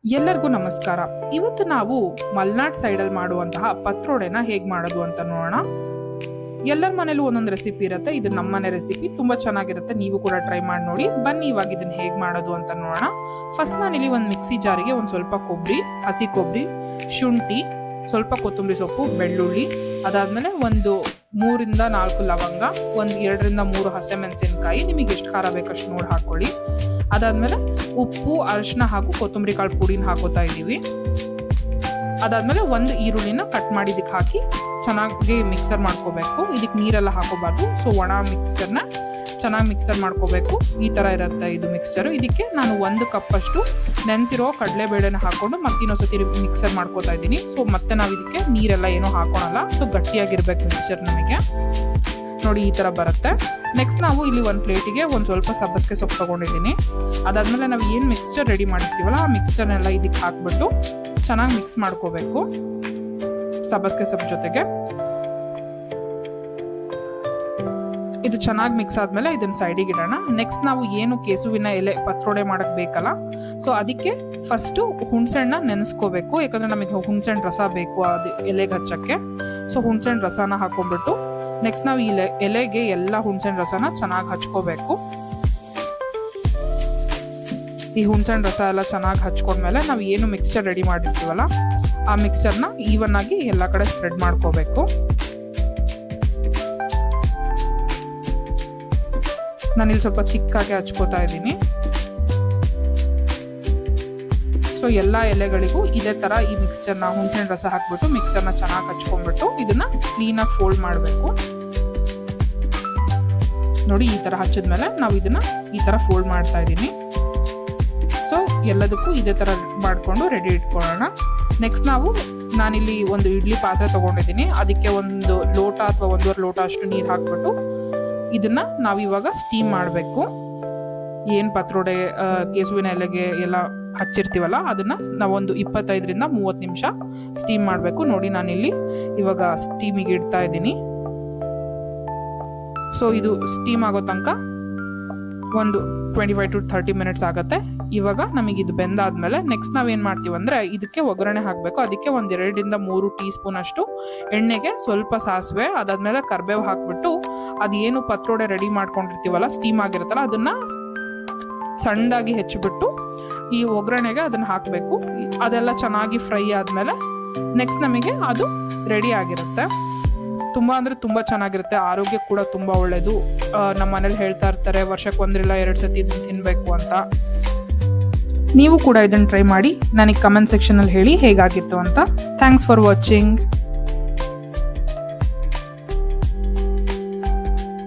ಎಲ್ಲರಿಗೂ ನಮಸ್ಕಾರ. ಇವತ್ತು ನಾವು ಮಲ್ನಾಡ್ ಸೈಡಲ್ಲಿ ಮಾಡುವಂತಹ ಪತ್ರೋಡೆನ ಹೇಗೆ ಮಾಡೋದು ಅಂತ ನೋಡೋಣ. ಎಲ್ಲರ ಮನೇಲೂ ಒಂದೊಂದು ರೆಸಿಪಿ ಇರುತ್ತೆ. ಇದು ನಮ್ಮನೆ ರೆಸಿಪಿ, ತುಂಬ ಚೆನ್ನಾಗಿರುತ್ತೆ. ನೀವು ಕೂಡ ಟ್ರೈ ಮಾಡಿ ನೋಡಿ. ಬನ್ನಿ ಇವಾಗ ಇದನ್ನು ಹೇಗೆ ಮಾಡೋದು ಅಂತ ನೋಡೋಣ. ಫಸ್ಟ್ ನಾನಿಲ್ಲಿ ಒಂದು ಮಿಕ್ಸಿ ಜಾರಿಗೆ ಒಂದು ಸ್ವಲ್ಪ ಕೊಬ್ಬರಿ, ಹಸಿ ಕೊಬ್ಬರಿ, ಶುಂಠಿ, ಸ್ವಲ್ಪ ಕೊತ್ತಂಬರಿ ಸೊಪ್ಪು, ಬೆಳ್ಳುಳ್ಳಿ, ಅದಾದಮೇಲೆ ಒಂದು 3 ರಿಂದ 4 ಲವಂಗ, ಒಂದು 2 ರಿಂದ 3 ಹಸಿಮೆಣಸಿನಕಾಯಿ, ನಿಮಗೆ ಎಷ್ಟು ಖಾರ ಬೇಕಷ್ಟು ನೋಡಿ ಹಾಕ್ಕೊಳ್ಳಿ. ಅದಾದಮೇಲೆ ಉಪ್ಪು, ಅರಿಶಿನ ಹಾಗೂ ಕೊತ್ತಂಬರಿ ಕಾಳು ಪುಡಿನ ಹಾಕೋತಾ ಇದ್ದೀವಿ. ಅದಾದಮೇಲೆ ಒಂದು ಈರುಳ್ಳಿನ ಕಟ್ ಮಾಡಿ ಇದಕ್ಕೆ ಹಾಕಿ ಚೆನ್ನಾಗಿ ಮಿಕ್ಸರ್ ಮಾಡ್ಕೋಬೇಕು. ಇದಕ್ಕೆ ನೀರೆಲ್ಲ ಹಾಕೋಬಾರ್ದು. ಸೊ ಒಣ ಮಿಕ್ಸ್ಚರ್ನ ಚೆನ್ನಾಗಿ ಮಿಕ್ಸರ್ ಮಾಡ್ಕೋಬೇಕು. ಈ ಥರ ಇರುತ್ತೆ ಇದು ಮಿಕ್ಸ್ಚರು. ಇದಕ್ಕೆ ನಾನು 1 ಕಪ್ಪಷ್ಟು ನೆನೆಸಿರೋ ಕಡಲೆಬೇಳೆನ ಹಾಕ್ಕೊಂಡು ಮತ್ತೆ ಇನ್ನೊಂದ್ಸತಿ ಮಿಕ್ಸರ್ ಮಾಡ್ಕೋತಾ ಇದ್ದೀನಿ. ಸೊ ಮತ್ತೆ ನಾವು ಇದಕ್ಕೆ ನೀರೆಲ್ಲ ಏನೂ ಹಾಕೋಣಲ್ಲ. ಸೊ ಗಟ್ಟಿಯಾಗಿರ್ಬೇಕು ಮಿಕ್ಸ್ಚರ್ ನಮಗೆ. ನೋಡಿ ಈ ಥರ ಬರುತ್ತೆ. ನೆಕ್ಸ್ಟ್ ನಾವು ಇಲ್ಲಿ ಒಂದು ಪ್ಲೇಟಿಗೆ ಒಂದು ಸ್ವಲ್ಪ ಸಬ್ಬಸಿಗೆ ಸೊಪ್ಪು ತೊಗೊಂಡಿದ್ದೀನಿ. ಅದಾದಮೇಲೆ ನಾವು ಏನು ಮಿಕ್ಸ್ಚರ್ ರೆಡಿ ಮಾಡಿರ್ತೀವಲ್ಲ ಆ ಮಿಕ್ಸ್ಚರ್ನೆಲ್ಲ ಇದಕ್ಕೆ ಹಾಕ್ಬಿಟ್ಟು ಚೆನ್ನಾಗಿ ಮಿಕ್ಸ್ ಮಾಡ್ಕೋಬೇಕು ಸಬ್ಬಸಿಗೆ ಸೊಪ್ಪು ಜೊತೆಗೆ. ಇದು ಚೆನ್ನಾಗಿ ಮಿಕ್ಸ್ ಆದಮೇಲೆ ಇದನ್ನು ಸೈಡಿಗೆ ಇಡೋಣ. ನೆಕ್ಸ್ಟ್ ನಾವು ಏನು ಕೆಸುವಿನ ಎಲೆ ಪತ್ರೋಡೆ ಮಾಡೋಕ್ಕೆ ಬೇಕಲ್ಲ, ಸೊ ಅದಕ್ಕೆ ಫಸ್ಟು ಹುಣಸೆಹಣ್ಣ ನೆನೆಸ್ಕೋಬೇಕು. ಯಾಕಂದರೆ ನಮಗೆ ಹುಣಸೆಹಣ್ಣು ರಸ ಬೇಕು ಅದು ಎಲೆಗೆ ಹಚ್ಚೋಕ್ಕೆ. ಸೊ ಹುಣಸೆಹಣ್ಣು ರಸನ ಹಾಕೊಂಡ್ಬಿಟ್ಟು ನೆಕ್ಸ್ಟ್ ನಾವು ಈ ಎಲೆಗೆ ಎಲ್ಲ ಹುಣಸೆಹಣ್ಣು ರಸನ ಚೆನ್ನಾಗಿ ಹಚ್ಕೋಬೇಕು. ಈ ಹುಣಸೆಹಣ್ಣು ರಸ ಎಲ್ಲ ಚೆನ್ನಾಗಿ ಹಚ್ಕೊಂಡ್ಮೇಲೆ ನಾವು ಏನು ಮಿಕ್ಸ್ಚರ್ ರೆಡಿ ಮಾಡಿರ್ತೀವಲ್ಲ ಆ ಮಿಕ್ಸ್ಚರ್ನ ಈವನ್ ಆಗಿ ಎಲ್ಲ ಕಡೆ ಸ್ಪ್ರೆಡ್ ಮಾಡ್ಕೋಬೇಕು. ನಾನಿಲ್ಲಿ ಸ್ವಲ್ಪ ಥಿಕ್ಕಾಗಿ ಹಚ್ಕೋತಾ ಇದ್ದೀನಿ. ಸೊ ಎಲ್ಲ ಎಲೆಗಳಿಗೂ ಇದೇ ಥರ ಈ ಮಿಕ್ಸ್ಚರ್ನ ಹುಣಸೆಹಣ್ಣು ರಸ ಹಾಕ್ಬಿಟ್ಟು ಮಿಕ್ಸರ್ನ ಚೆನ್ನಾಗಿ ಹಚ್ಕೊಂಡ್ಬಿಟ್ಟು ಇದನ್ನ ಕ್ಲೀನಾಗಿ ಫೋಲ್ಡ್ ಮಾಡಬೇಕು. ನೋಡಿ ಈ ಥರ ಹಚ್ಚಿದ್ಮೇಲೆ ನಾವು ಇದನ್ನ ಈ ಥರ ಫೋಲ್ಡ್ ಮಾಡ್ತಾ ಇದ್ದೀನಿ. ಸೊ ಎಲ್ಲದಕ್ಕೂ ಇದೇ ಥರ ಮಾಡಿಕೊಂಡು ರೆಡಿ ಇಟ್ಕೊಳ್ಳೋಣ. ನೆಕ್ಸ್ಟ್ ನಾನಿಲ್ಲಿ ಒಂದು ಇಡ್ಲಿ ಪಾತ್ರೆ ತೊಗೊಂಡಿದ್ದೀನಿ. ಅದಕ್ಕೆ 1 ಲೋಟ ಅಥವಾ 1.5 ಲೋಟ ಅಷ್ಟು ನೀರು ಹಾಕ್ಬಿಟ್ಟು ಇದನ್ನ ನಾವಿವಾಗ ಸ್ಟೀಮ್ ಮಾಡಬೇಕು. ಏನು ಪತ್ರೋಡೆ ಕೆಸುವಿನ ಎಲೆಗೆ ಎಲ್ಲ ಹಚ್ಚಿರ್ತೀವಲ್ಲ ಅದನ್ನ ನಾವೊಂದು 25 ರಿಂದ 30 ನಿಮಿಷ ಸ್ಟೀಮ್ ಮಾಡಬೇಕು. ನೋಡಿ ನಾನಿಲ್ಲಿ ಇವಾಗ ಸ್ಟೀಮಿಗೆ ಇಡ್ತಾ ಇದ್ದೀನಿ. ಸೊ ಇದು ಸ್ಟೀಮ್ ಆಗೋ ತನಕ ಒಂದು 25 to 30 ಮಿನಿಟ್ಸ್ ಆಗುತ್ತೆ. ಇವಾಗ ನಮಗಿದು ಬೆಂದಾದ್ಮೇಲೆ ನೆಕ್ಸ್ಟ್ ನಾವೇನು ಮಾಡ್ತೀವಿ ಅಂದರೆ ಇದಕ್ಕೆ ಒಗ್ಗರಣೆ ಹಾಕಬೇಕು. ಅದಕ್ಕೆ 1 2 ರಿಂದ 3 ಟೀ ಸ್ಪೂನ್ ಅಷ್ಟು ಎಣ್ಣೆಗೆ ಸ್ವಲ್ಪ ಸಾಸಿವೆ, ಅದಾದ್ಮೇಲೆ ಕರ್ಬೇವು ಹಾಕ್ಬಿಟ್ಟು ಅದೇನು ಪತ್ರೋಡೆ ರೆಡಿ ಮಾಡ್ಕೊಂಡಿರ್ತೀವಲ್ಲ ಸ್ಟೀಮ್ ಆಗಿರುತ್ತಲ್ಲ ಅದನ್ನ ಸಣ್ಣದಾಗಿ ಹೆಚ್ಚಿಬಿಟ್ಟು ಈ ಒಗ್ಗರಣೆಗೆ ಅದನ್ನು ಹಾಕಬೇಕು. ಅದೆಲ್ಲ ಚೆನ್ನಾಗಿ ಫ್ರೈ ಆದಮೇಲೆ ನೆಕ್ಸ್ಟ್ ನಮಗೆ ಅದು ರೆಡಿ ಆಗಿರುತ್ತೆ. ತುಂಬ ಅಂದರೆ ತುಂಬ ಚೆನ್ನಾಗಿರುತ್ತೆ. ಆರೋಗ್ಯ ಕೂಡ ತುಂಬ ಒಳ್ಳೆಯದು. ನಮ್ಮ ಮನೇಲಿ ಹೇಳ್ತಾ ಇರ್ತಾರೆ ವರ್ಷಕ್ಕೆ 1 ಇಲ್ಲ 2 ಸತಿ ಇದನ್ನು ತಿನ್ನಬೇಕು ಅಂತ. ನೀವು ಕೂಡ ಇದನ್ನು ಟ್ರೈ ಮಾಡಿ ನನಗೆ ಕಮೆಂಟ್ ಸೆಕ್ಷನಲ್ಲಿ ಹೇಳಿ ಹೇಗಾಗಿತ್ತು ಅಂತ. Thanks for watching.